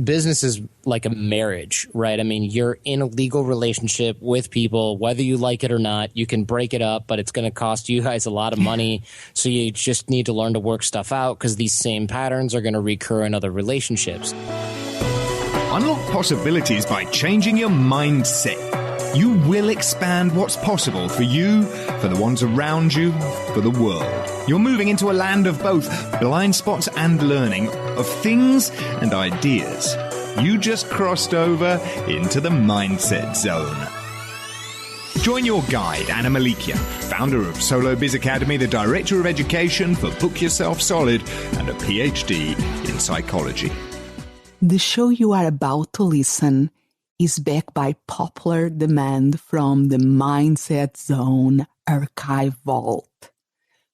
business is like a marriage, right? I mean, you're in a legal relationship with people, whether you like it or not. You can break it up, but it's going to cost you guys a lot of money. So you just need to learn to work stuff out because these same patterns are going to recur in other relationships. Unlock possibilities by changing your mindset. You will expand what's possible for you, for the ones around you, for the world. You're moving into a land of both blind spots and learning, of things and ideas. You just crossed over into the mindset zone. Join your guide, Anna Melikian, founder of Solo Biz Academy, the director of education for Book Yourself Solid, and a PhD in psychology. The show you are about to listen is backed by popular demand from the Mindset Zone archive vault.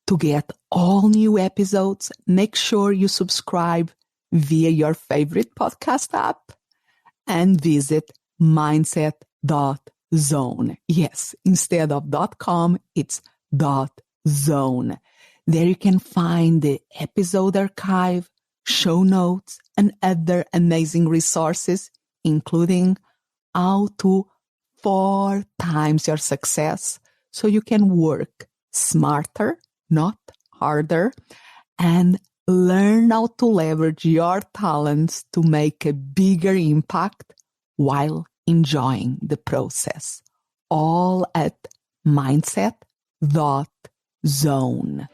To get all new episodes, make sure you subscribe via your favorite podcast app and visit mindset.zone. Yes, instead of .com, it's .zone. There you can find the episode archive, show notes, and other amazing resources, including how to 4 times your success so you can work smarter, not harder, and learn how to leverage your talents to make a bigger impact while enjoying the process. All at mindset.zone.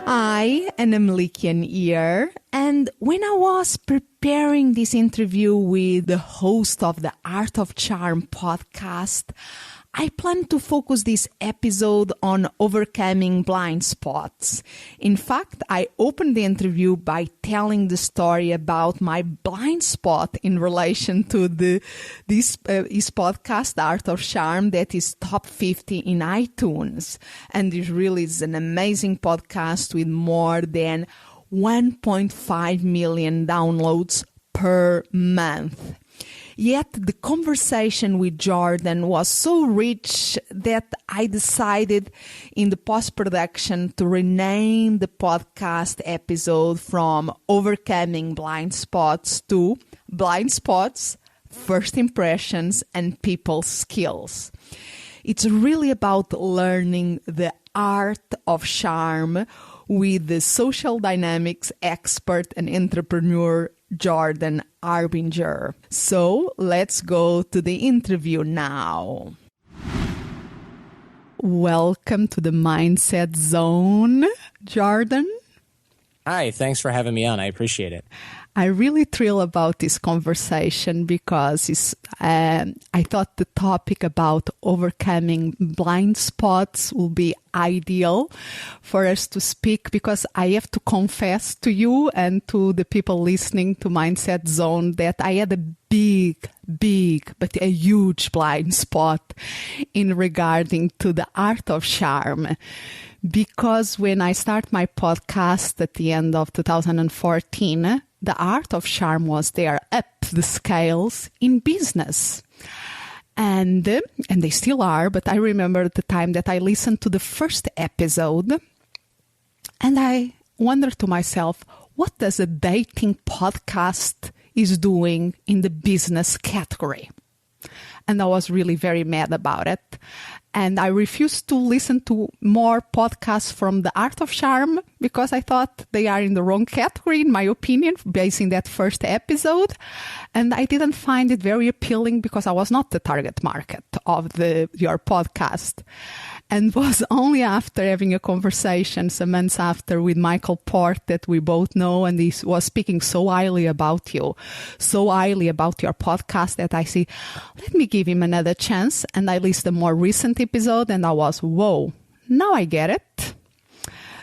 Hi, Anna Melikian here. And when I was preparing this interview with the host of the Art of Charm podcast, I plan to focus this episode on overcoming blind spots. In fact, I opened the interview by telling the story about my blind spot in relation to this podcast, The Art of Charm, that is top 50 in iTunes. And it really is an amazing podcast with more than 1.5 million downloads per month. Yet the conversation with Jordan was so rich that I decided in the post-production to rename the podcast episode from Overcoming Blind Spots to Blind Spots, First Impressions, and People Skills. It's really about learning the art of charm with the social dynamics expert and entrepreneur Jordan Harbinger. So let's go to the interview now. Welcome to the Mindset Zone, Jordan. Hi, thanks for having me on. I appreciate it. I'm really thrilled about this conversation because I thought the topic about overcoming blind spots will be ideal for us to speak, because I have to confess to you and to the people listening to Mindset Zone that I had a big, but a huge blind spot in regarding to the art of charm. Because when I start my podcast at the end of 2014, the art of charm was there up the scales in business. And they still are, but I remember the time that I listened to the first episode and I wondered to myself, what does a dating podcast is doing in the business category? And I was really very mad about it. And I refused to listen to more podcasts from the Art of Charm because I thought they are in the wrong category, in my opinion, based on that first episode. And I didn't find it very appealing because I was not the target market of your podcast. And was only after having a conversation some months after with Michael Port that we both know, and he was speaking so highly about you, so highly about your podcast, that I see, let me give him another chance. And I listened to a more recent episode and I was, whoa, now I get it.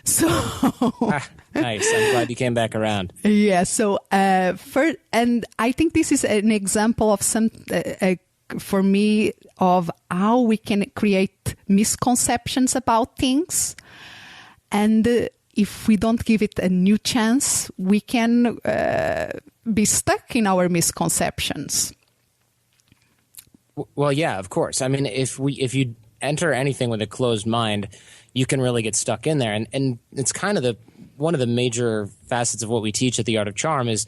So nice. I'm glad you came back around. Yeah. So and I think this is an example of some for me of how we can create misconceptions about things, and if we don't give it a new chance, we can be stuck in our misconceptions. Well, yeah, of course. I mean, if you enter anything with a closed mind, you can really get stuck in there. And it's kind of one of the major facets of what we teach at the Art of Charm is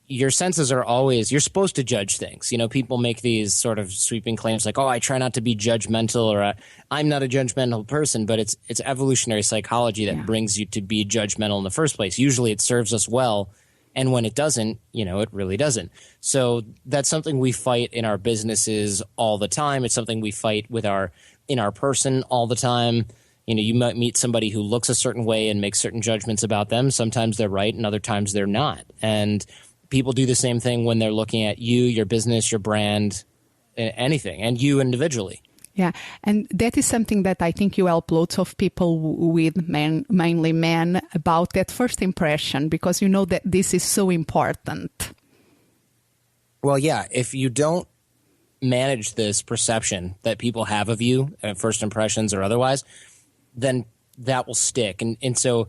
your senses are always, you're supposed to judge things. You know, people make these sort of sweeping claims like, oh, I try not to be judgmental, or I'm not a judgmental person, but it's evolutionary psychology that brings you to be judgmental in the first place. Usually it serves us well, and when it doesn't, you know, it really doesn't. So that's something we fight in our businesses all the time. It's something we fight with in our person all the time. You know, you might meet somebody who looks a certain way and makes certain judgments about them. Sometimes they're right and other times they're not. And people do the same thing when they're looking at you, your business, your brand, anything, and you individually. Yeah, and that is something that I think you help lots of people with, mainly men, about that first impression, because you know that this is so important. Well, yeah, if you don't manage this perception that people have of you, first impressions or otherwise, then that will stick. And so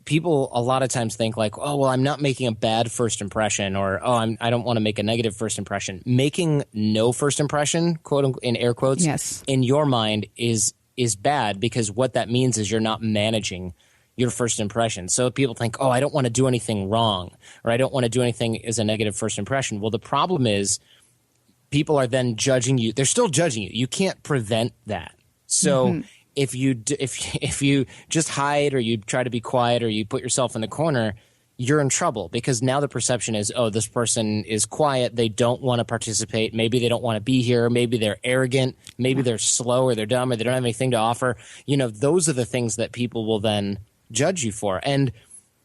people a lot of times think like, oh, well, I'm not making a bad first impression, or, oh, I don't want to make a negative first impression. Making no first impression, quote in air quotes, yes, in your mind is bad, because what that means is you're not managing your first impression. So people think, oh, I don't want to do anything wrong, or I don't want to do anything as a negative first impression. Well, the problem is people are then judging you. They're still judging you. You can't prevent that. So if you just hide, or you try to be quiet, or you put yourself in the corner, you're in trouble, because now the perception is, oh, this person is quiet. They don't want to participate. Maybe they don't want to be here. Maybe they're arrogant. Maybe they're slow, or they're dumb, or they don't have anything to offer. You know, those are the things that people will then judge you for. And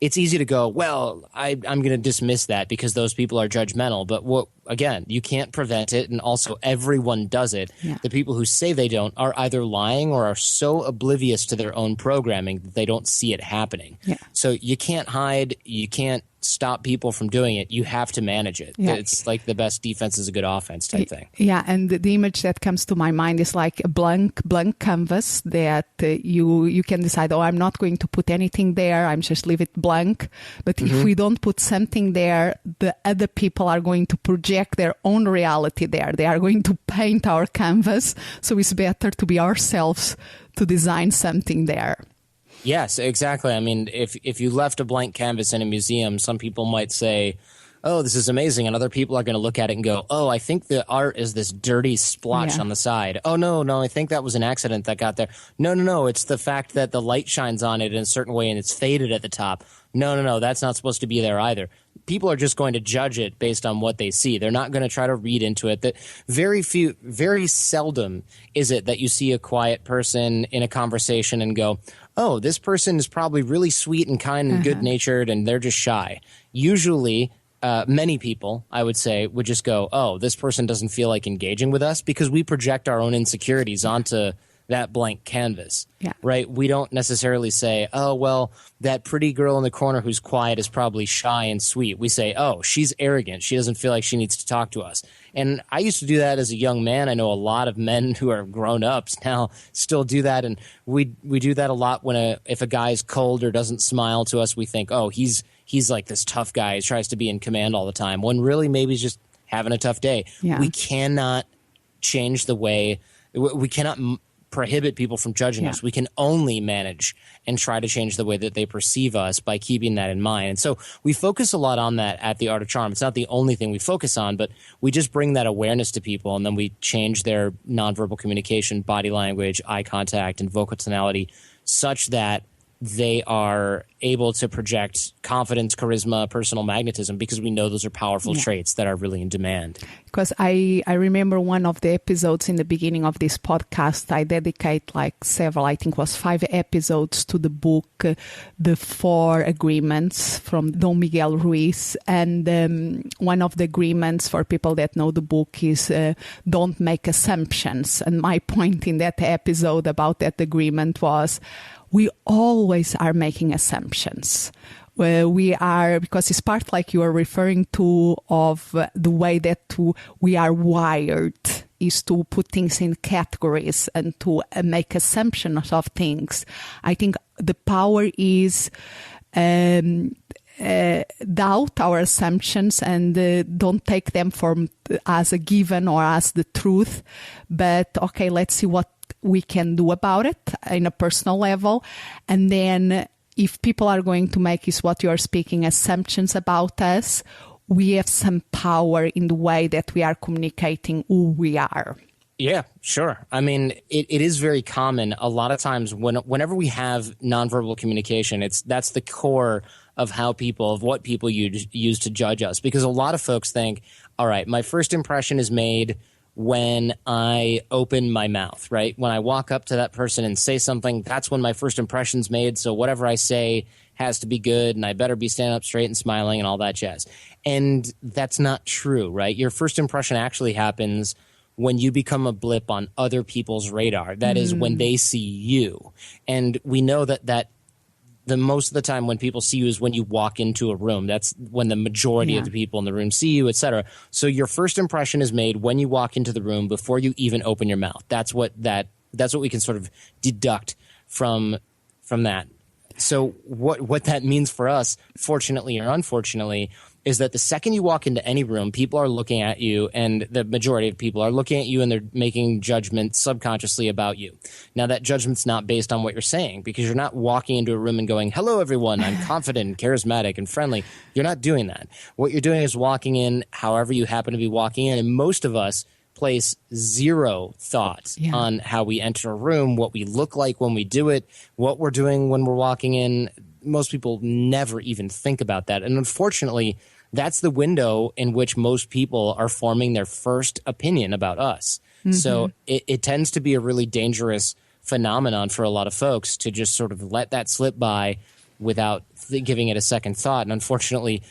it's easy to go, well, I'm going to dismiss that because those people are judgmental. But again, you can't prevent it. And also everyone does it. Yeah. The people who say they don't are either lying or are so oblivious to their own programming that they don't see it happening. Yeah. So you can't hide. You can't stop people from doing it. You have to manage it. Yeah. It's like the best defense is a good offense type thing. Yeah, and the image that comes to my mind is like a blank canvas that you can decide, oh, I'm not going to put anything there. I'm just leave it blank. But if we don't put something there, the other people are going to project their own reality there. They are going to paint our canvas. So it's better to be ourselves to design something there. Yes, exactly. I mean, if you left a blank canvas in a museum, some people might say, oh, this is amazing. And other people are going to look at it and go, oh, I think the art is this dirty splotch on the side. Oh, no, I think that was an accident that got there. No, it's the fact that the light shines on it in a certain way and it's faded at the top. No, that's not supposed to be there either. People are just going to judge it based on what they see. They're not going to try to read into it. That very seldom is it that you see a quiet person in a conversation and go, oh, this person is probably really sweet and kind and good-natured and they're just shy. Usually, many people, I would say, would just go, oh, this person doesn't feel like engaging with us, because we project our own insecurities onto that blank canvas, right? We don't necessarily say, oh, well, that pretty girl in the corner who's quiet is probably shy and sweet. We say, oh, she's arrogant. She doesn't feel like she needs to talk to us. And I used to do that as a young man. I know a lot of men who are grown-ups now still do that. And we do that a lot if a guy's cold or doesn't smile to us. We think, oh, he's like this tough guy. He tries to be in command all the time, when really maybe he's just having a tough day. Yeah. We cannot change the way – we cannot – prohibit people from judging us. We can only manage and try to change the way that they perceive us by keeping that in mind. And so we focus a lot on that at the Art of Charm. It's not the only thing we focus on, but we just bring that awareness to people, and then we change their nonverbal communication, body language, eye contact, and vocal tonality such that they are able to project confidence, charisma, personal magnetism, because we know those are powerful traits that are really in demand. Because I remember one of the episodes in the beginning of this podcast, I dedicate like several, I think it was 5 episodes to the book, The 4 Agreements from Don Miguel Ruiz. And one of the agreements, for people that know the book, is don't make assumptions. And my point in that episode about that agreement was, we always are making assumptions. We are, because it's part, like you are referring to, of the way that we are wired, is to put things in categories and to make assumptions of things. I think the power is doubt our assumptions and don't take them as a given or as the truth. But okay, let's see what we can do about it in a personal level, and then if people are going to make, is what you're speaking, assumptions about us, we have some power in the way that we are communicating who we are. Yeah, sure. I mean, it is very common. A lot of times whenever we have nonverbal communication, that's the core of what people use to judge us. Because a lot of folks think, all right, my first impression is made when I open my mouth, right? When I walk up to that person and say something, that's when my first impression's made. So whatever I say has to be good, and I better be standing up straight and smiling and all that jazz. And that's not true, right? Your first impression actually happens when you become a blip on other people's radar. That is when they see you. And we know that the most of the time when people see you is when you walk into a room. That's when the majority of the people in the room see you, et cetera. So your first impression is made when you walk into the room before you even open your mouth. That's what we can sort of deduct from that. So what that means for us, fortunately or unfortunately, is that the second you walk into any room, people are looking at you, and the majority of people are looking at you, and they're making judgments subconsciously about you. Now, that judgment's not based on what you're saying, because you're not walking into a room and going, hello, everyone, I'm confident, charismatic, and friendly. You're not doing that. What you're doing is walking in however you happen to be walking in, and most of us place zero thought on how we enter a room, what we look like when we do it, what we're doing when we're walking in. Most people never even think about that. And unfortunately, that's the window in which most people are forming their first opinion about us. So it tends to be a really dangerous phenomenon for a lot of folks to just sort of let that slip by without giving it a second thought. And unfortunately,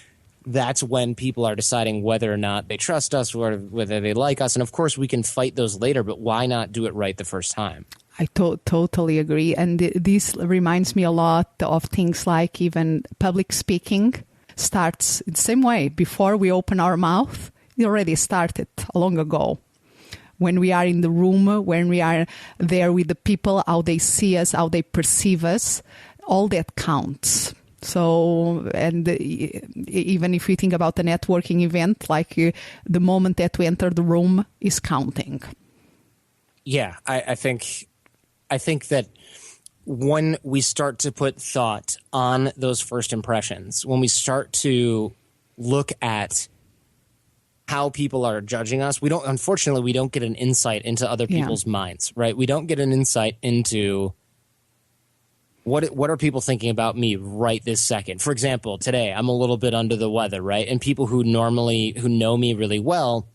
that's when people are deciding whether or not they trust us or whether they like us. And of course, we can fight those later, but why not do it right the first time? I totally agree. And this reminds me a lot of things like even public speaking starts the same way. Before we open our mouth, it already started long ago. When we are in the room, when we are there with the people, how they see us, how they perceive us, all that counts. So, and even if we think about a networking event, like the moment that we enter the room is counting. Yeah, I think that when we start to put thought on those first impressions, when we start to look at how people are judging us, unfortunately, we don't get an insight into other people's minds, right? We don't get an insight into what are people thinking about me right this second. For example, today I'm a little bit under the weather, right? And people who know me really well,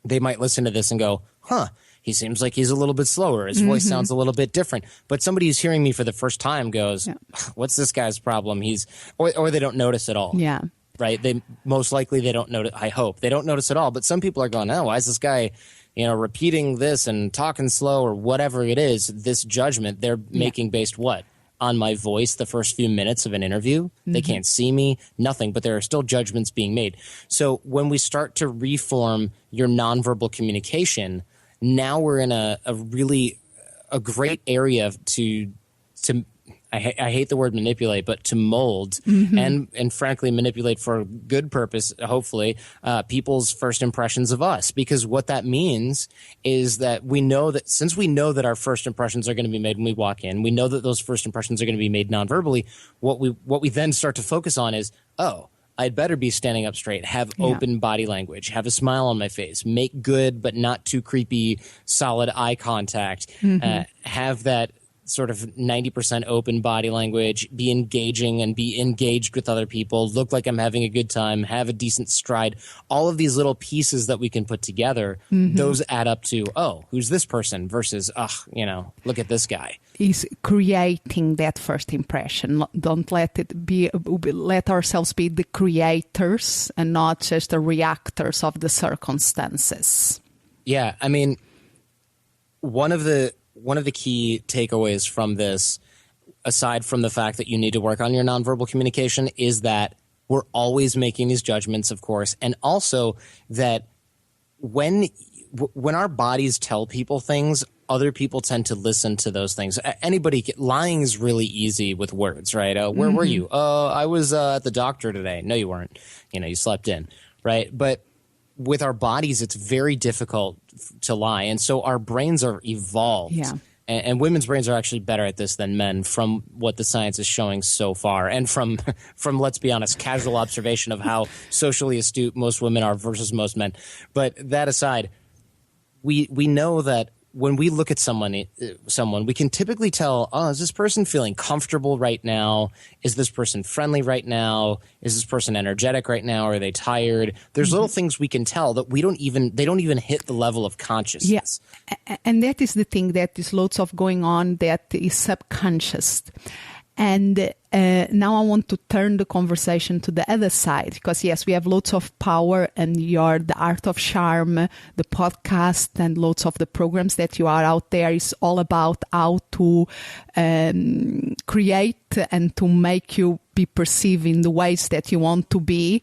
they might listen to this and go, huh, he seems like he's a little bit slower. His voice sounds a little bit different. But somebody who's hearing me for the first time goes, what's this guy's problem? Or they don't notice at all. Yeah. Right? Most likely they don't notice. I hope they don't notice at all. But some people are going, oh, why is this guy, repeating this and talking slow or whatever it is? This judgment they're making based what? On my voice the first few minutes of an interview. They can't see me, nothing, but there are still judgments being made. So when we start to reform your nonverbal communication, now we're in a great area to I hate the word manipulate, but to mold and frankly manipulate for good purpose, hopefully, people's first impressions of us. Because what that means is that since we know that our first impressions are going to be made when we walk in, we know that those first impressions are going to be made non-verbally. What we then start to focus on is, I'd better be standing up straight, have open body language, have a smile on my face, make good but not too creepy, solid eye contact, have that sort of 90% open body language, be engaging and be engaged with other people, look like I'm having a good time, have a decent stride. All of these little pieces that we can put together, those add up to, who's this person versus, look at this guy. Is creating that first impression. Don't let ourselves be the creators and not just the reactors of the circumstances. Yeah, I mean, one of the key takeaways from this, aside from the fact that you need to work on your nonverbal communication, is that we're always making these judgments, of course, and also that when our bodies tell people things, other people tend to listen to those things. Lying is really easy with words, right? Where were you? I was at the doctor today. No, you weren't. You slept in, right? But with our bodies, it's very difficult to lie. And so our brains are evolved and women's brains are actually better at this than men from what the science is showing so far, and from let's be honest, casual observation of how socially astute most women are versus most men. But that aside, we know that when we look at someone, we can typically tell, oh, is this person feeling comfortable right now? Is this person friendly right now? Is this person energetic right now? Are they tired? There's little things we can tell that they don't even hit the level of consciousness. Yeah. And that is the thing, that is lots of going on that is subconscious. And now I want to turn the conversation to the other side, because yes, we have lots of power, and the Art of Charm, the podcast, and lots of the programs that you are out there is all about how to create and to make you be perceived in the ways that you want to be.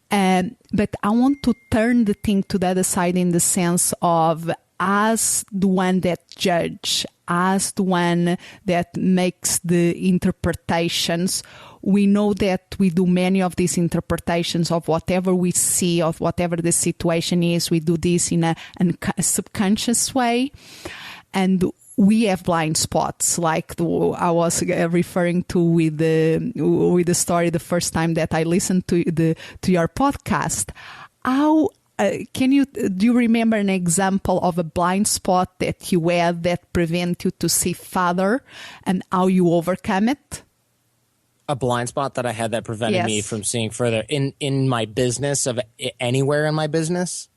But I want to turn the thing to the other side, in the sense of, as the one that judge, as the one that makes the interpretations, we know that we do many of these interpretations of whatever we see, of whatever the situation is. We do this in a subconscious way. And we have blind spots, like I was referring to with the story the first time that I listened to your podcast. How do you remember an example of a blind spot that you had that prevent you to see further, and how you overcome it? A blind spot that I had that prevented me from seeing further in my business, anywhere in my business?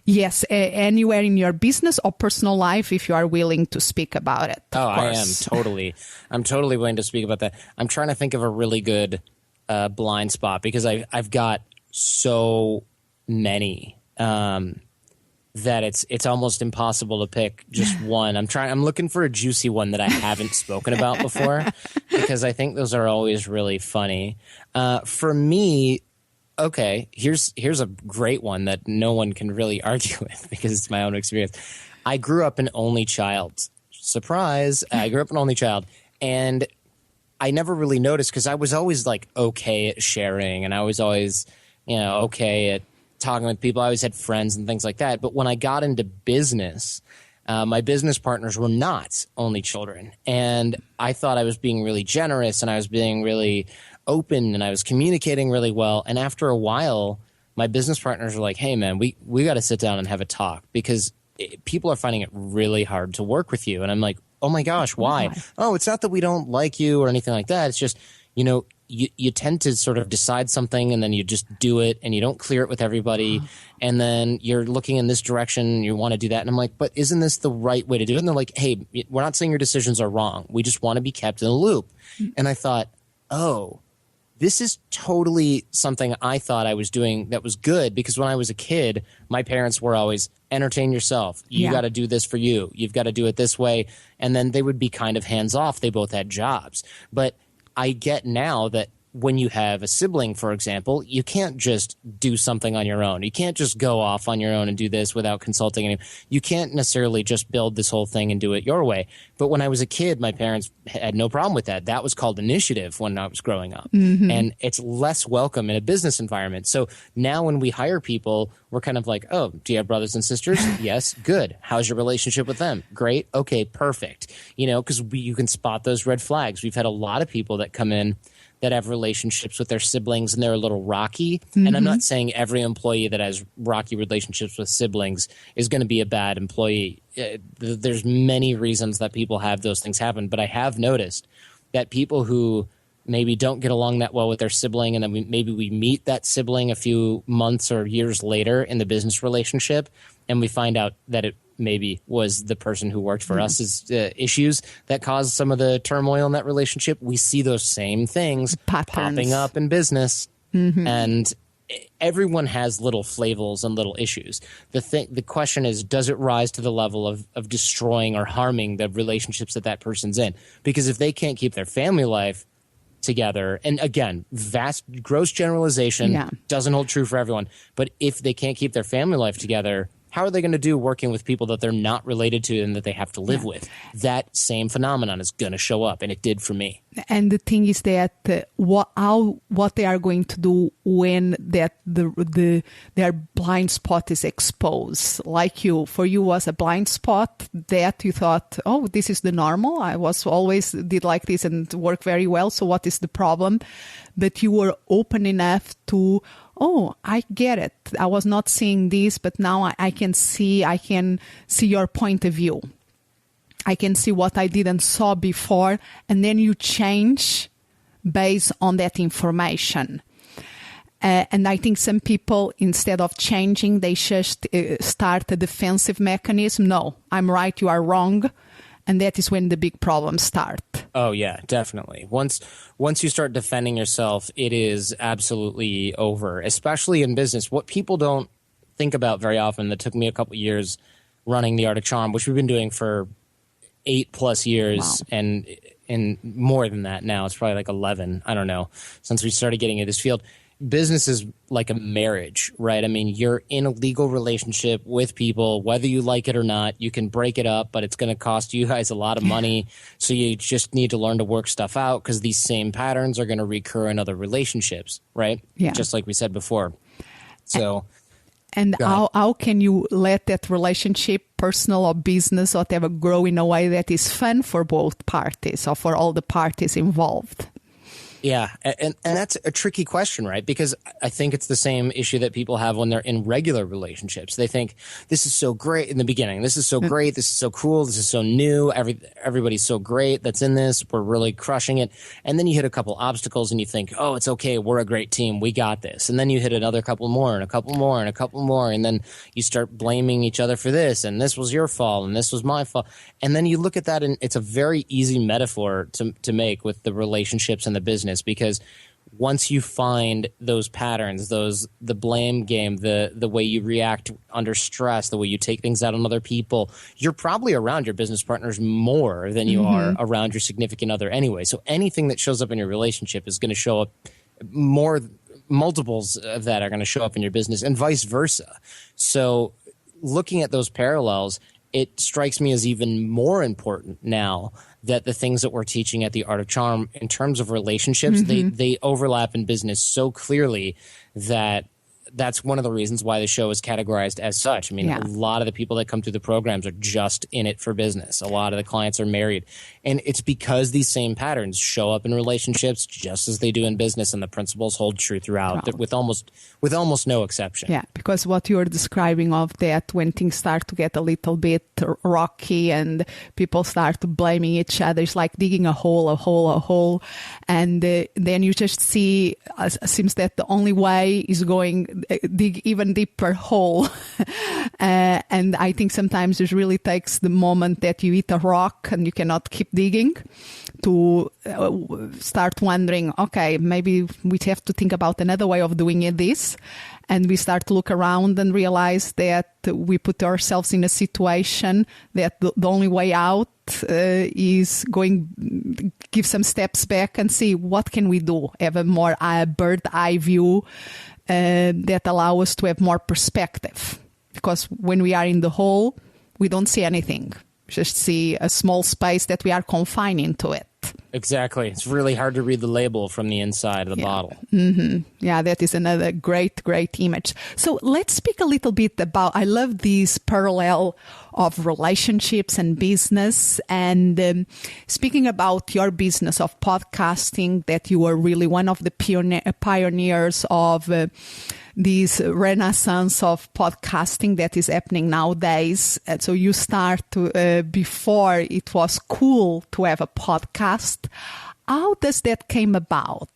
Yes, anywhere in your business or personal life, if you are willing to speak about it. Oh, I am totally. I'm totally willing to speak about that. I'm trying to think of a really good blind spot, because I've got so many that it's almost impossible to pick just one. I'm looking for a juicy one that I haven't spoken about before, because I think those are always really funny. For me, okay, here's a great one that no one can really argue with, because it's my own experience. I grew up an only child. Surprise! I grew up an only child, and I never really noticed, because I was always like okay at sharing, and I was always okay at talking with people. I always had friends and things like that. But when I got into business, my business partners were not only children. And I thought I was being really generous, and I was being really open, and I was communicating really well. And after a while, my business partners were like, hey, man, we got to sit down and have a talk, because people are finding it really hard to work with you. And I'm like, oh, my gosh, why? Oh, it's not that we don't like you or anything like that. It's just, you tend to sort of decide something, and then you just do it, and you don't clear it with everybody. And then you're looking in this direction, and you want to do that. And I'm like, but isn't this the right way to do it? And they're like, hey, we're not saying your decisions are wrong. We just want to be kept in the loop. And I thought, oh, this is totally something I thought I was doing that was good, because when I was a kid, my parents were always, entertain yourself. You got to do this for you. You've got to do it this way. And then they would be kind of hands off. They both had jobs. But I get now that when you have a sibling, for example, you can't just do something on your own. You can't just go off on your own and do this without consulting anyone. You can't necessarily just build this whole thing and do it your way. But when I was a kid, my parents had no problem with that. That was called initiative when I was growing up. And it's less welcome in a business environment. So now when we hire people, we're kind of like, oh, do you have brothers and sisters? Yes. Good. How's your relationship with them? Great. Okay, perfect. Because you can spot those red flags. We've had a lot of people that come in that have relationships with their siblings, and they're a little rocky. And I'm not saying every employee that has rocky relationships with siblings is going to be a bad employee. There's many reasons that people have those things happen. But I have noticed that people who maybe don't get along that well with their sibling, and then maybe we meet that sibling a few months or years later in the business relationship, and we find out that it maybe was the person who worked for us' issues that caused some of the turmoil in that relationship. We see those same things popping up in business, and everyone has little flavels and little issues. The question is, does it rise to the level of destroying or harming the relationships that person's in? Because if they can't keep their family life together, and again, vast gross generalization doesn't hold true for everyone, but if they can't keep their family life together, how are they going to do working with people that they're not related to and that they have to live with? That same phenomenon is going to show up, and it did for me. And the thing is that what they are going to do when their blind spot is exposed. Like for you was a blind spot that you thought, oh, this is the normal. I was always did like this and work very well. So what is the problem? But you were open enough to, oh, I get it. I was not seeing this, but now I can see your point of view. I can see what I didn't saw before, and then you change based on that information. And I think some people, instead of changing, they just start a defensive mechanism. No, I'm right, you are wrong. And that is when the big problems start. Oh, yeah, definitely. Once you start defending yourself, it is absolutely over, especially in business. What people don't think about very often, that took me a couple of years running The Art of Charm, which we've been doing for 8+ years, wow. and more than that now. It's probably like 11, I don't know, since we started getting into this field. Business is like a marriage, right? I mean, you're in a legal relationship with people, whether you like it or not. You can break it up, but it's going to cost you guys a lot of money. So you just need to learn to work stuff out, because these same patterns are going to recur in other relationships, right? Yeah. Just like we said before. So... And how can you let that relationship, personal or business, or whatever, grow in a way that is fun for both parties or for all the parties involved? Yeah, and that's a tricky question, right? Because I think it's the same issue that people have when they're in regular relationships. They think, this is so great in the beginning. This is so great. This is so cool. This is so new. Everybody's so great that's in this. We're really crushing it. And then you hit a couple obstacles and you think, oh, it's okay. We're a great team. We got this. And then you hit another couple more and a couple more and a couple more. And then you start blaming each other for this. And this was your fault and this was my fault. And then you look at that, and it's a very easy metaphor to make with the relationships and the business. Because once you find those patterns, the blame game, the way you react under stress, the way you take things out on other people, you're probably around your business partners more than you are around your significant other anyway. So anything that shows up in your relationship is going to show up more. Multiples of that are going to show up in your business, and vice versa. So looking at those parallels, it strikes me as even more important now that the things that we're teaching at the Art of Charm in terms of relationships, they overlap in business so clearly that that's one of the reasons why the show is categorized as such. I mean, a lot of the people that come through the programs are just in it for business. A lot of the clients are married. And it's because these same patterns show up in relationships just as they do in business, and the principles hold true throughout, with almost no exception. Yeah, because what you're describing of that, when things start to get a little bit rocky and people start blaming each other, it's like digging a hole. And then you just see, seems that the only way is going dig even deeper hole. And I think sometimes it really takes the moment that you hit a rock and you cannot keep digging to start wondering, okay, maybe we have to think about another way of doing this. And we start to look around and realize that we put ourselves in a situation that the only way out is give some steps back and see what can we do, have a more bird eye view that allow us to have more perspective. Because when we are in the hole, we don't see anything. We just see a small space that we are confined into it. Exactly. It's really hard to read the label from the inside of the bottle. Yeah, that is another great image. So let's speak a little bit about, I love this parallel of relationships and business. And speaking about your business of podcasting, that you were really one of the pioneers of this renaissance of podcasting that is happening nowadays. And so you start before it was cool to have a podcast. How does that came about?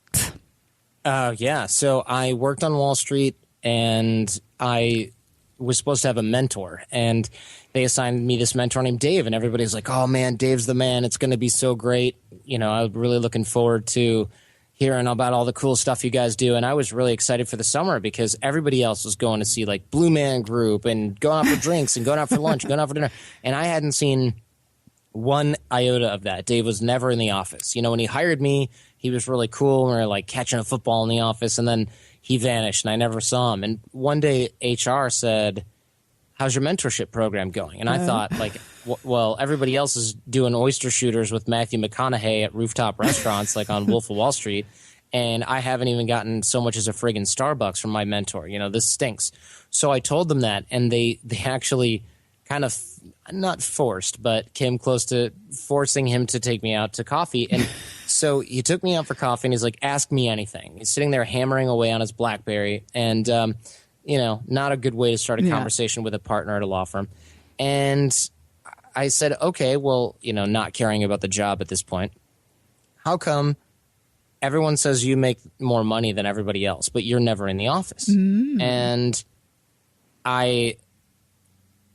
So I worked on Wall Street, and I was supposed to have a mentor, and they assigned me this mentor named Dave, and everybody's like, oh man, Dave's the man. It's going to be so great. You know, I'm really looking forward to hearing about all the cool stuff you guys do. And I was really excited for the summer because everybody else was going to see like Blue Man Group and going out for drinks and going out for lunch, going out for dinner. And I hadn't seen one iota of that. Dave was never in the office. You know, when he hired me, he was really cool. We were like catching a football in the office, and then he vanished and I never saw him. And one day HR said, how's your mentorship program going? And I thought, like, well, everybody else is doing oyster shooters with Matthew McConaughey at rooftop restaurants, like on Wolf of Wall Street. And I haven't even gotten so much as a friggin' Starbucks from my mentor. You know, this stinks. So I told them that, and they actually kind of not forced, but came close to forcing him to take me out to coffee. And so he took me out for coffee, and he's like, ask me anything. He's sitting there hammering away on his BlackBerry, and you know, not a good way to start a conversation with a partner at a law firm. And I said, okay, well, you know, not caring about the job at this point, how come everyone says you make more money than everybody else, but you're never in the office? And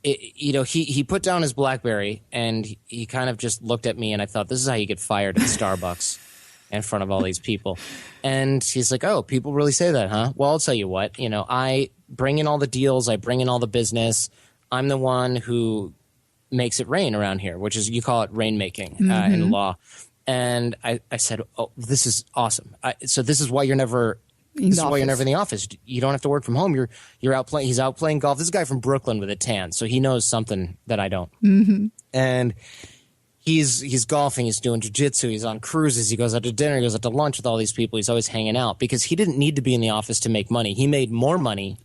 he put down his BlackBerry, and he kind of just looked at me, and I thought, this is how you get fired at Starbucks in front of all these people. And he's like, oh, people really say that, huh? Well, I'll tell you what, you know, I bring in all the deals, I bring in all the business. I'm the one who makes it rain around here, which is, you call it rainmaking in law. And I said, oh, this is awesome. So this is why you're never in the office. You don't have to work from home. You're out playing. He's out playing golf. This is a guy from Brooklyn with a tan, so he knows something that I don't. And he's golfing. He's doing jiu-jitsu. He's on cruises. He goes out to dinner. He goes out to lunch with all these people. He's always hanging out because he didn't need to be in the office to make money. He made more money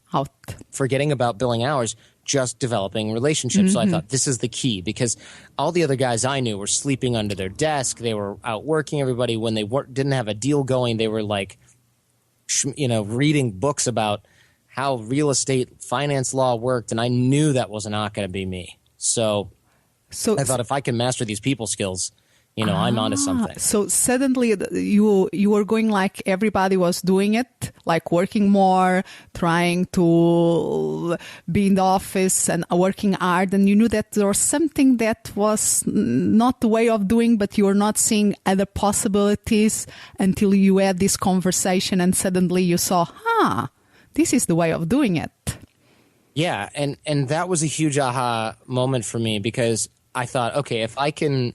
forgetting about billing hours, just developing relationships. So I thought, this is the key, because all the other guys I knew were sleeping under their desk. They were out working everybody. When they didn't have a deal going, they were like, you know, reading books about how real estate finance law worked. And I knew that was not going to be me. So I thought, if I can master these people skills, you know, I'm onto something. So suddenly you were going like everybody was doing it, like working more, trying to be in the office and working hard. And you knew that there was something that was not the way of doing, but you were not seeing other possibilities until you had this conversation, and suddenly you saw, this is the way of doing it. Yeah. And that was a huge aha moment for me, because I thought, okay, if I can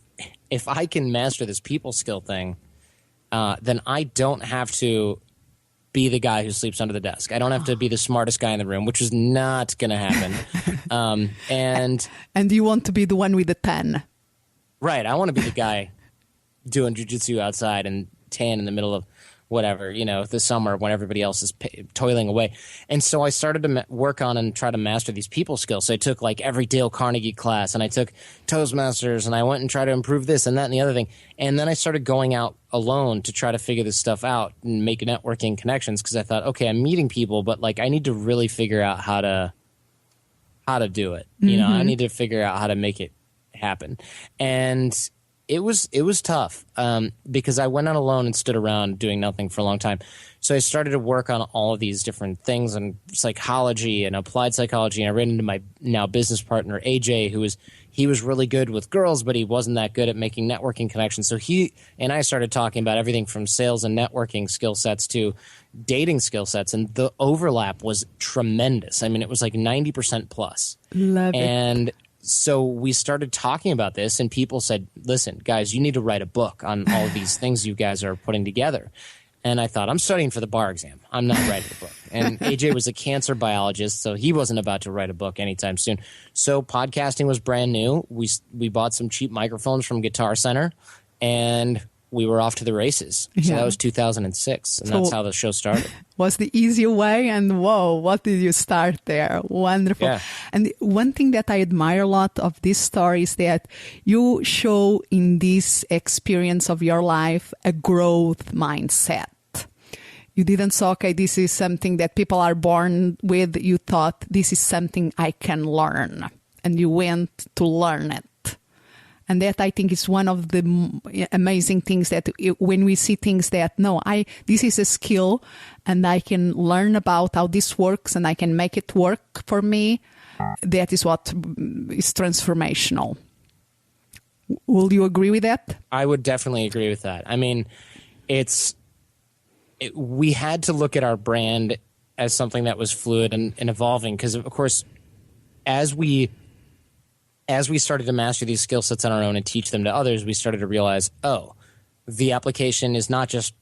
master this people skill thing, then I don't have to be the guy who sleeps under the desk. I don't have to be the smartest guy in the room, which is not going to happen. And you want to be the one with the tan. Right. I want to be the guy doing jiu-jitsu outside and tan in the middle of whatever, you know, the summer when everybody else is toiling away. And so I started to work on and try to master these people skills. So I took like every Dale Carnegie class, and I took Toastmasters, and I went and tried to improve this and that and the other thing. And then I started going out alone to try to figure this stuff out and make networking connections, because I thought, okay, I'm meeting people, but like I need to really figure out how to do it. You know, I need to figure out how to make it happen. And it was tough because I went out alone and stood around doing nothing for a long time. So I started to work on all of these different things, and psychology and applied psychology. And I ran into my now business partner, AJ, he was really good with girls, but he wasn't that good at making networking connections. So he and I started talking about everything from sales and networking skill sets to dating skill sets. And the overlap was tremendous. I mean, it was like 90% plus. Love it. And so we started talking about this, and people said, listen, guys, you need to write a book on all of these things you guys are putting together. And I thought, I'm studying for the bar exam. I'm not writing a book. And AJ was a cancer biologist, so he wasn't about to write a book anytime soon. So podcasting was brand new. We bought some cheap microphones from Guitar Center, and we were off to the races. So that was 2006, and that's how the show started. Was the easy way, and whoa, what did you start there? Wonderful. Yeah. And one thing that I admire a lot of this story is that you show in this experience of your life a growth mindset. You didn't say, okay, this is something that people are born with. You thought, this is something I can learn. And you went to learn it. And that, I think, is one of the amazing things that when we see things that, this is a skill and I can learn about how this works and I can make it work for me, that is what is transformational. Will you agree with that? I would definitely agree with that. I mean, we had to look at our brand as something that was fluid and evolving, because, of course, as we started to master these skill sets on our own and teach them to others, we started to realize, the application is not just,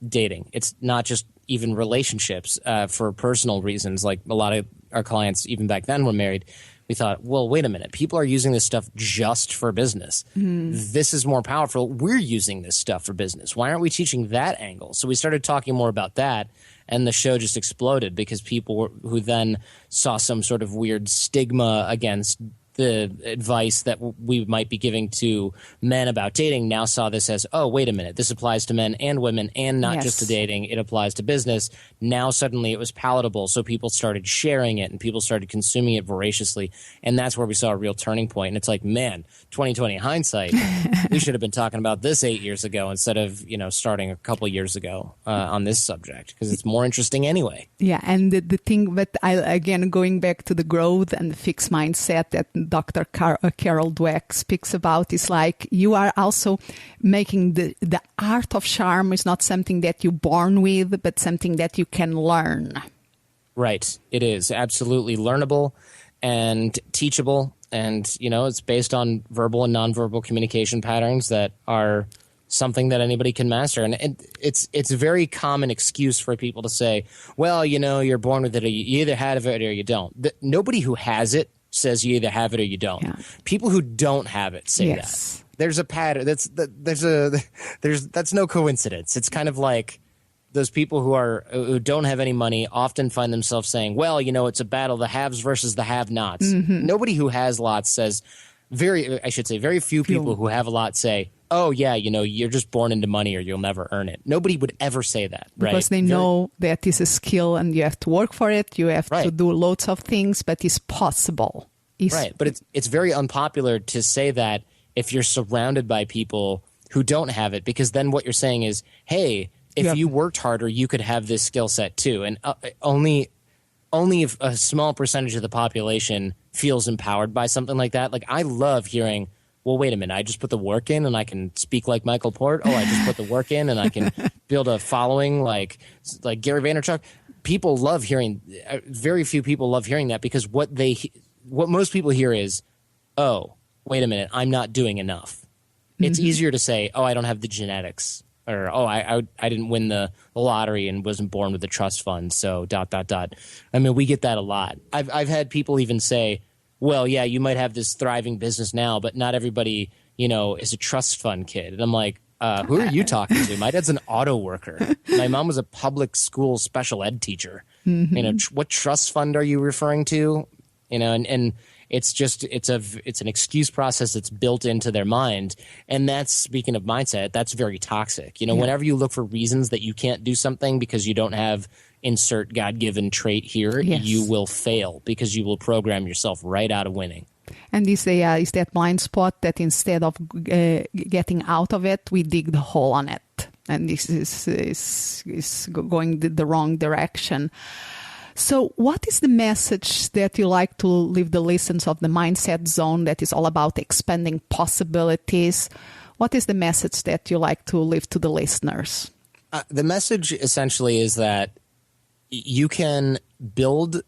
dating. It's not just even relationships for personal reasons. Like a lot of our clients, even back then, were married, we thought, well, wait a minute. People are using this stuff just for business. This is more powerful. We're using this stuff for business. Why aren't we teaching that angle? So we started talking more about that, and the show just exploded because people who then saw some sort of weird stigma against the advice that we might be giving to men about dating now saw this as, oh, wait a minute, this applies to men and women and not just to dating. It applies to business. Now suddenly it was palatable. So people started sharing it and people started consuming it voraciously. And that's where we saw a real turning point. And it's like, man, 2020 hindsight, we should have been talking about this 8 years ago instead of, starting a couple years ago on this subject, because it's more interesting anyway. Yeah. And the thing, but again, going back to the growth and the fixed mindset that Dr. Carol Dweck speaks about, is like you are also making the art of charm is not something that you're born with, but something that you can learn. Right. It is absolutely learnable and teachable. And, it's based on verbal and nonverbal communication patterns that are something that anybody can master. And it's a very common excuse for people to say, well, you're born with it, or you either have it or you don't. Nobody who has it says you either have it or you don't. Yeah. People who don't have it say that. There's a pattern. That's no coincidence. It's kind of like those people who don't have any money often find themselves saying, well, it's a battle, the haves versus the have-nots. Nobody who has lots says, very few people who have a lot say, oh, yeah, you're just born into money or you'll never earn it. Nobody would ever say that, right? Because they know that it's a skill and you have to work for it. You have to do lots of things, but it's possible. Right, but it's very unpopular to say that if you're surrounded by people who don't have it, because then what you're saying is, hey, if you worked harder, you could have this skill set too. And only if a small percentage of the population feels empowered by something like that. Like, I love hearing, well, wait a minute, I just put the work in and I can speak like Michael Port. Oh, I just put the work in and I can build a following like Gary Vaynerchuk. People love hearing, very few people love hearing that, because what most people hear is, oh, wait a minute, I'm not doing enough. It's easier to say, oh, I don't have the genetics, or, oh, I didn't win the lottery and wasn't born with a trust fund, so ... I mean, we get that a lot. I've had people even say, well, yeah, you might have this thriving business now, but not everybody, is a trust fund kid. And I'm like, who are you talking to? My dad's an auto worker. My mom was a public school special ed teacher. What trust fund are you referring to? And it's an excuse process that's built into their mind. And that's, speaking of mindset, that's very toxic. Whenever you look for reasons that you can't do something because you don't have insert God-given trait here, you will fail, because you will program yourself right out of winning. And is that blind spot that instead of getting out of it, we dig the hole on it. And this is going the wrong direction. So what is the message that you like to leave the listeners of the Mindset Zone that is all about expanding possibilities? What is the message that you like to leave to the listeners? The message essentially is that you can build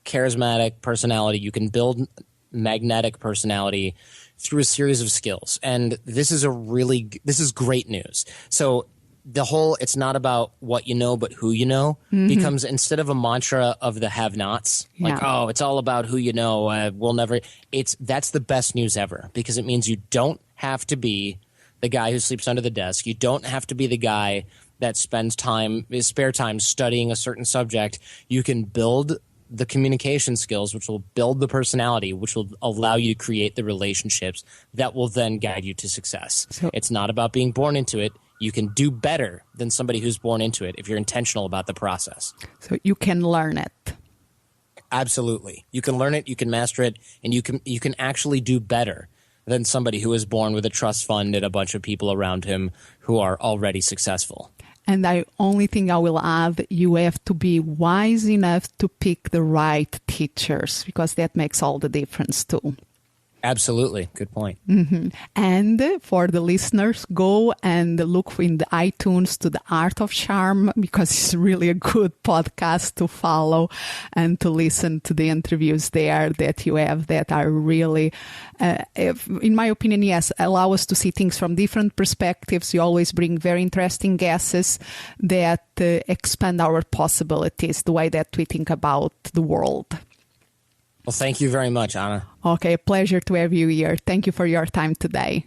charismatic personality. You can build magnetic personality through a series of skills. And this is great news. So it's not about what you know, but who you know, becomes, instead of a mantra of the have-nots, like, oh, it's all about who you know, that's the best news ever, because it means you don't have to be the guy who sleeps under the desk. You don't have to be the guy that spends his spare time studying a certain subject. You can build the communication skills, which will build the personality, which will allow you to create the relationships that will then guide you to success. So, it's not about being born into it. You can do better than somebody who's born into it if you're intentional about the process. So you can learn it. Absolutely. You can learn it, you can master it, and you can actually do better than somebody who is born with a trust fund and a bunch of people around him who are already successful. And the only thing I will add, you have to be wise enough to pick the right teachers, because that makes all the difference too. Absolutely. Good point. And for the listeners, go and look in the iTunes to The Art of Charm, because it's really a good podcast to follow and to listen to the interviews there that you have that are really, in my opinion, yes, allow us to see things from different perspectives. You always bring very interesting guesses that expand our possibilities, the way that we think about the world. Well, thank you very much, Anna. Okay, pleasure to have you here. Thank you for your time today.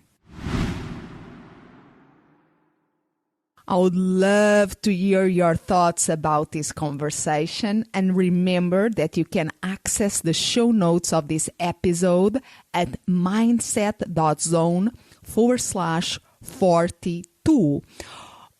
I would love to hear your thoughts about this conversation. And remember that you can access the show notes of this episode at mindset.zone/42.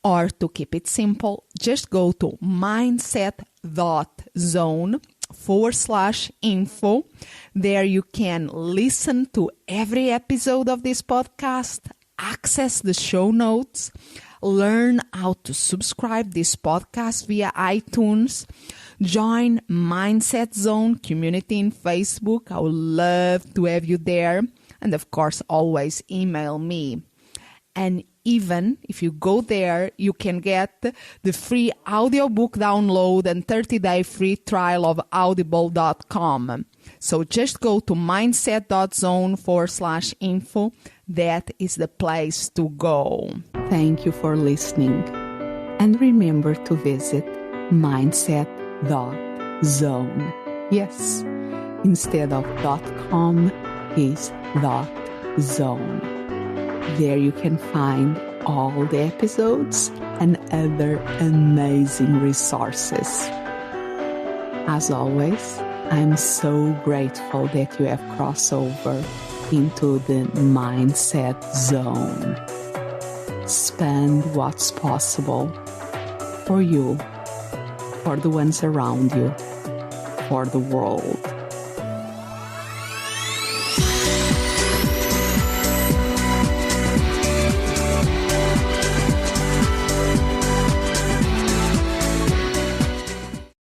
Or to keep it simple, just go to mindset.zone/info. There you can listen to every episode of this podcast, access the show notes, learn how to subscribe this podcast via iTunes, join Mindset Zone community in Facebook. I would love to have you there. And of course, always email me. And even if you go there, you can get the free audiobook download and 30-day free trial of audible.com. So just go to mindset.zone/info. That is the place to go. Thank you for listening. And remember to visit mindset.zone. Yes, instead of .com is .zone. There you can find all the episodes and other amazing resources. As always, I'm so grateful that you have crossed over into the Mindset Zone. Expand what's possible for you, for the ones around you, for the world.